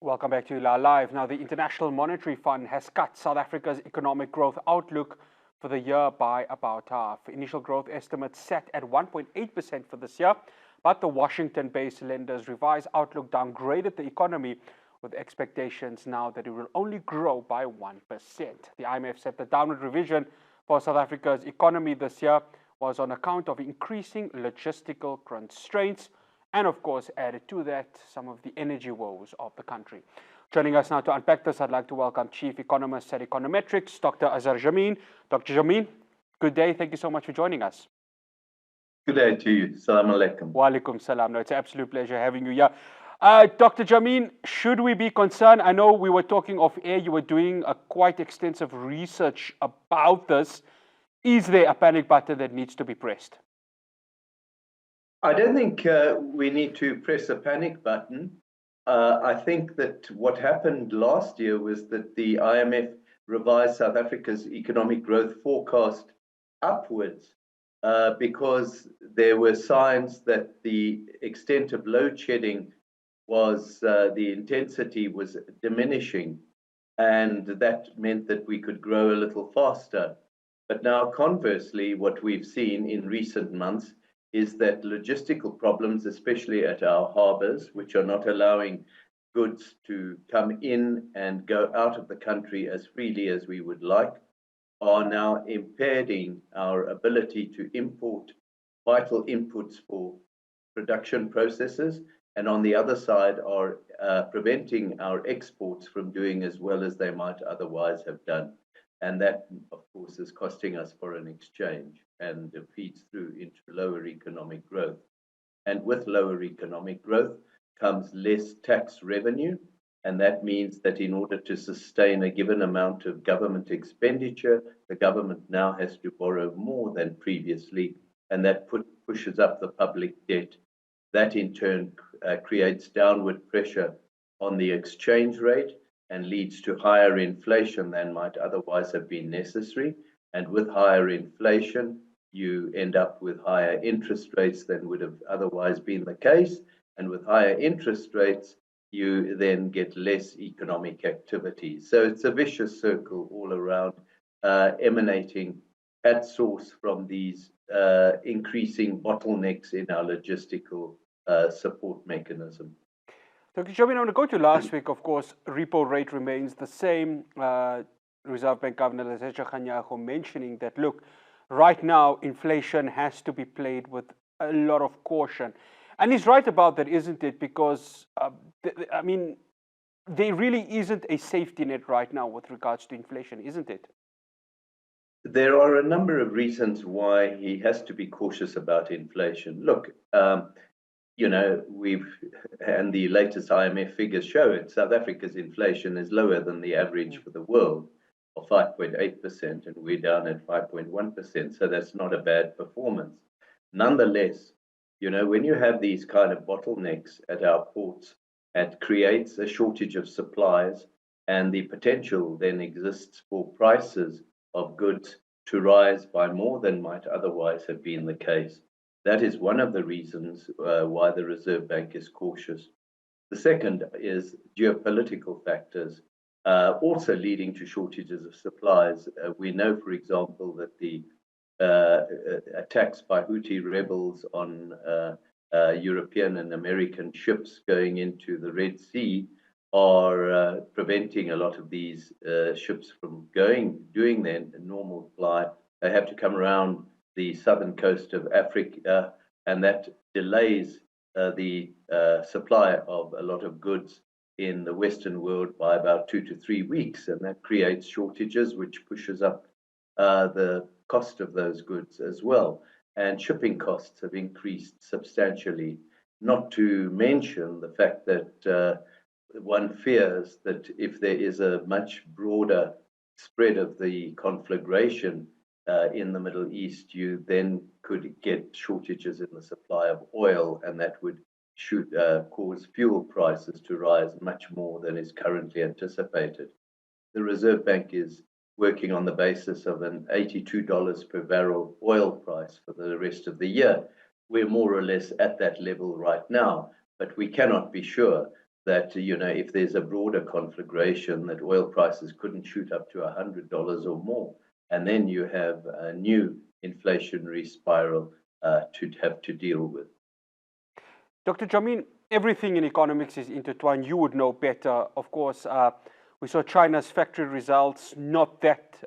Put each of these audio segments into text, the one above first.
Welcome back to Hilaal Live. Now, the International Monetary Fund has cut South Africa's economic growth outlook for the year by about half. Initial growth estimates set at 1.8% for this year, but the Washington-based lenders' revised outlook downgraded the economy with expectations now that it will only grow by 1%. The IMF said the downward revision for South Africa's economy this year was on account of increasing logistical constraints, and of course, added to that, some of the energy woes of the country. Joining us now to unpack this, I'd like to welcome Chief Economist at Econometrix, Dr Azar Jammine. Dr. Jammine, good day. Thank you so much for joining us. Good day to you. Salam alaikum. Wa alaikum salam. No, it's an absolute pleasure having you here. Dr. Jammine, should we be concerned? I know we were talking off air. You were doing a quite extensive research about this. Is there a panic button that needs to be pressed? I don't think we need to press a panic button. I think that what happened last year was that the IMF revised South Africa's economic growth forecast upwards because there were signs that the extent of load shedding was, the intensity was diminishing, and that meant that we could grow a little faster. But now, conversely, what we've seen in recent months is that logistical problems, especially at our harbors, which are not allowing goods to come in and go out of the country as freely as we would like, are now impeding our ability to import vital inputs for production processes, and on the other side are preventing our exports from doing as well as they might otherwise have done. And that, of course, is costing us foreign exchange and feeds through into lower economic growth. And with lower economic growth comes less tax revenue. And that means that in order to sustain a given amount of government expenditure, the government now has to borrow more than previously. And that pushes up the public debt. That in turn creates downward pressure on the exchange rate and leads to higher inflation than might otherwise have been necessary. And with higher inflation, you end up with higher interest rates than would have otherwise been the case. And with higher interest rates, you then get less economic activity. So it's a vicious circle all around, emanating at source from these increasing bottlenecks in our logistical support mechanism. Dr. Jammine, I want to go to last week. Of course, repo rate remains the same. Reserve Bank Governor Lesetja Kganyago mentioning that, look, right now, inflation has to be played with a lot of caution. And he's right about that, isn't it? Because, I mean, there really isn't a safety net right now with regards to inflation, isn't it? There are a number of reasons why he has to be cautious about inflation. Look, you know, and the latest IMF figures show it, South Africa's inflation is lower than the average for the world of 5.8%, and we're down at 5.1%. So that's not a bad performance. Nonetheless, you know, when you have these kind of bottlenecks at our ports, it creates a shortage of supplies, and the potential then exists for prices of goods to rise by more than might otherwise have been the case. That is one of the reasons why the Reserve Bank is cautious. The second is geopolitical factors, also leading to shortages of supplies. We know, for example, that the attacks by Houthi rebels on European and American ships going into the Red Sea are preventing a lot of these ships from doing their normal fly. They have to come around the southern coast of Africa, and that delays the supply of a lot of goods in the Western world by about 2 to 3 weeks, and that creates shortages, which pushes up the cost of those goods as well. And shipping costs have increased substantially, not to mention the fact that one fears that if there is a much broader spread of the conflagration in the Middle East, you then could get shortages in the supply of oil, and that would cause fuel prices to rise much more than is currently anticipated. The Reserve Bank is working on the basis of an $82 per barrel oil price for the rest of the year. We're more or less at that level right now, but we cannot be sure that, if there's a broader conflagration, that oil prices couldn't shoot up to $100 or more. And then you have a new inflationary spiral to have to deal with. Dr. Jammine, everything in economics is intertwined. You would know better. Of course, we saw China's factory results not that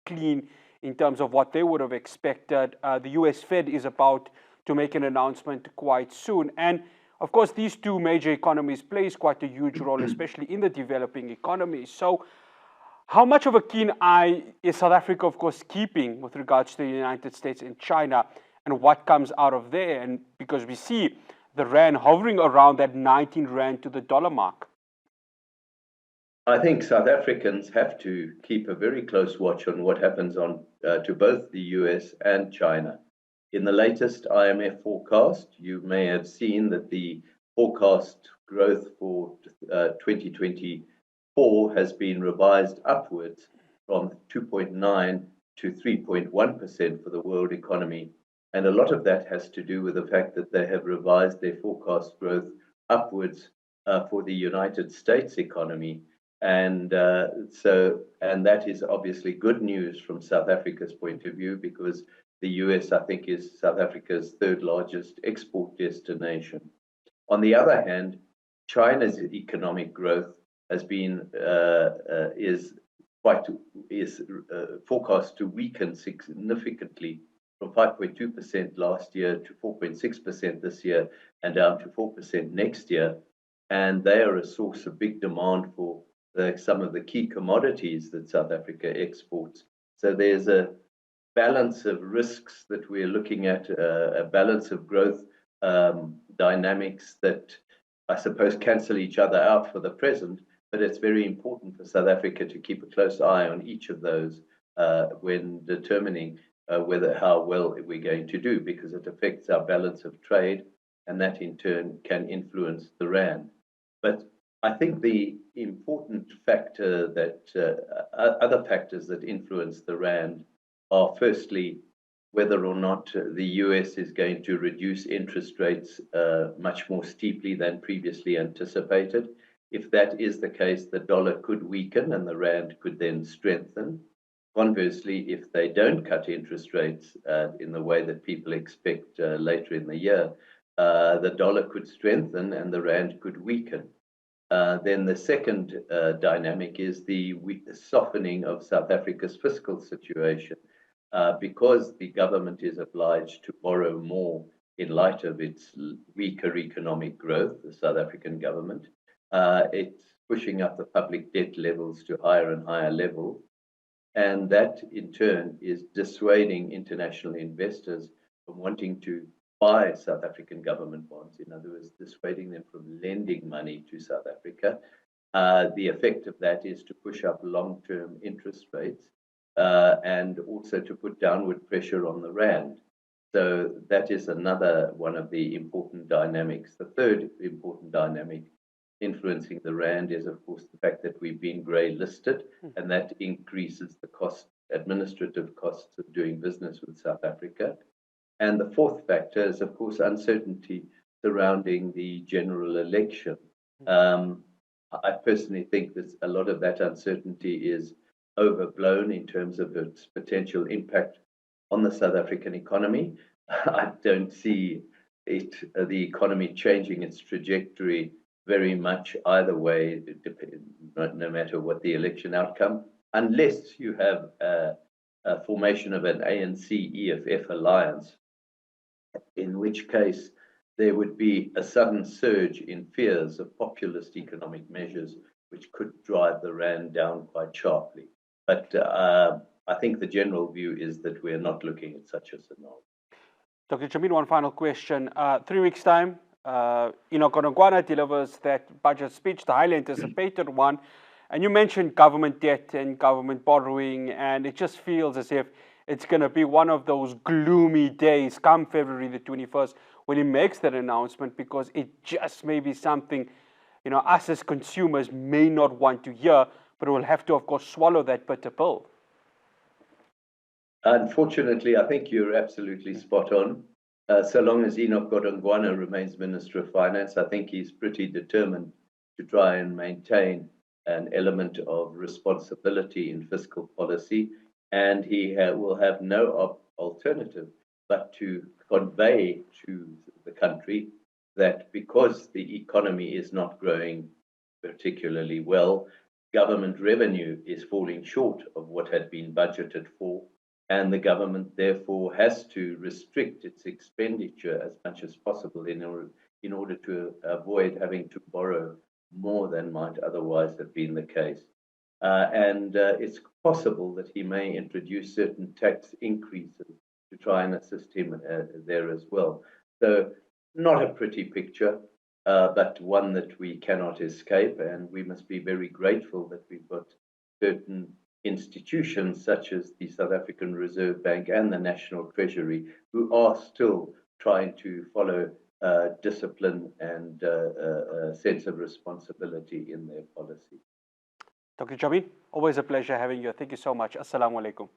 clean in terms of what they would have expected. The US Fed is about to make an announcement quite soon. And of course, these two major economies plays quite a huge role, especially in the developing economies. So how much of a keen eye is South Africa, of course, keeping with regards to the United States and China and what comes out of there? And because we see the rand hovering around that 19 rand to the dollar mark. I think South Africans have to keep a very close watch on what happens to both the US and China. In the latest IMF forecast, you may have seen that the forecast growth for 2024 has been revised upwards from 2.9 to 3.1% for the world economy. And a lot of that has to do with the fact that they have revised their forecast growth upwards for the United States economy. And that is obviously good news from South Africa's point of view, because the US, I think, is South Africa's third largest export destination. On the other hand, China's economic growth has been is forecast to weaken significantly from 5.2% last year to 4.6% this year, and down to 4% next year. And they are a source of big demand for some of the key commodities that South Africa exports. So there's a balance of risks that we're looking at, a balance of growth dynamics that I suppose cancel each other out for the present, but it's very important for South Africa to keep a close eye on each of those when determining how well we're going to do, because it affects our balance of trade, and that in turn can influence the rand. But I think the important factor that other factors that influence the rand are, firstly, whether or not the US is going to reduce interest rates much more steeply than previously anticipated. If that is the case, the dollar could weaken and the rand could then strengthen. Conversely, if they don't cut interest rates in the way that people expect later in the year, the dollar could strengthen and the rand could weaken. Then the second dynamic is the softening of South Africa's fiscal situation. Because the government is obliged to borrow more in light of its weaker economic growth, the South African government, it's pushing up the public debt levels to higher and higher levels. And that, in turn, is dissuading international investors from wanting to buy South African government bonds. In other words, dissuading them from lending money to South Africa. The effect of that is to push up long-term interest rates and also to put downward pressure on the rand. So that is another one of the important dynamics. The third important dynamic influencing the rand is, of course, the fact that we've been grey listed, and that increases the administrative costs of doing business with South Africa. And the fourth factor is, of course, uncertainty surrounding the general election. I personally think that a lot of that uncertainty is overblown in terms of its potential impact on the South African economy. I don't see the economy changing its trajectory very much either way, no matter what the election outcome, unless you have a formation of an ANC-EFF alliance, in which case there would be a sudden surge in fears of populist economic measures, which could drive the rand down quite sharply. But I think the general view is that we're not looking at such a scenario. Dr. Jammine, one final question. 3 weeks' time, Econometrix delivers that budget speech, the highly anticipated one, and you mentioned government debt and government borrowing, and it just feels as if it's going to be one of those gloomy days come February the 21st when he makes that announcement, because it just may be something, us as consumers may not want to hear, but we'll have to, of course, swallow that bitter pill. Unfortunately, I think you're absolutely spot on. So long as Enoch Godongwana remains Minister of Finance, I think he's pretty determined to try and maintain an element of responsibility in fiscal policy, and he will have no alternative but to convey to the country that because the economy is not growing particularly well, government revenue is falling short of what had been budgeted for, and the government therefore has to restrict its expenditure as much as possible in order to avoid having to borrow more than might otherwise have been the case. And it's possible that he may introduce certain tax increases to try and assist him there as well. So not a pretty picture, but one that we cannot escape, and we must be very grateful that we've got certain institutions such as the South African Reserve Bank and the National Treasury who are still trying to follow discipline and a sense of responsibility in their policy. Dr. Jammine, always a pleasure having you. Thank you so much. Assalamu alaikum.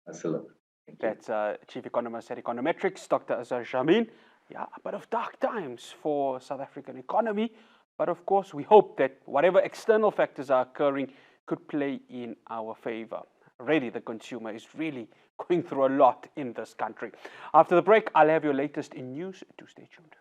Assalamu. That's Chief Economist at Econometrix, Dr. Azar Jammine. Yeah, a bit of dark times for South African economy, but of course we hope that whatever external factors are occurring could play in our favor. Really, the consumer is really going through a lot in this country. After the break, I'll have your latest in news. Do stay tuned.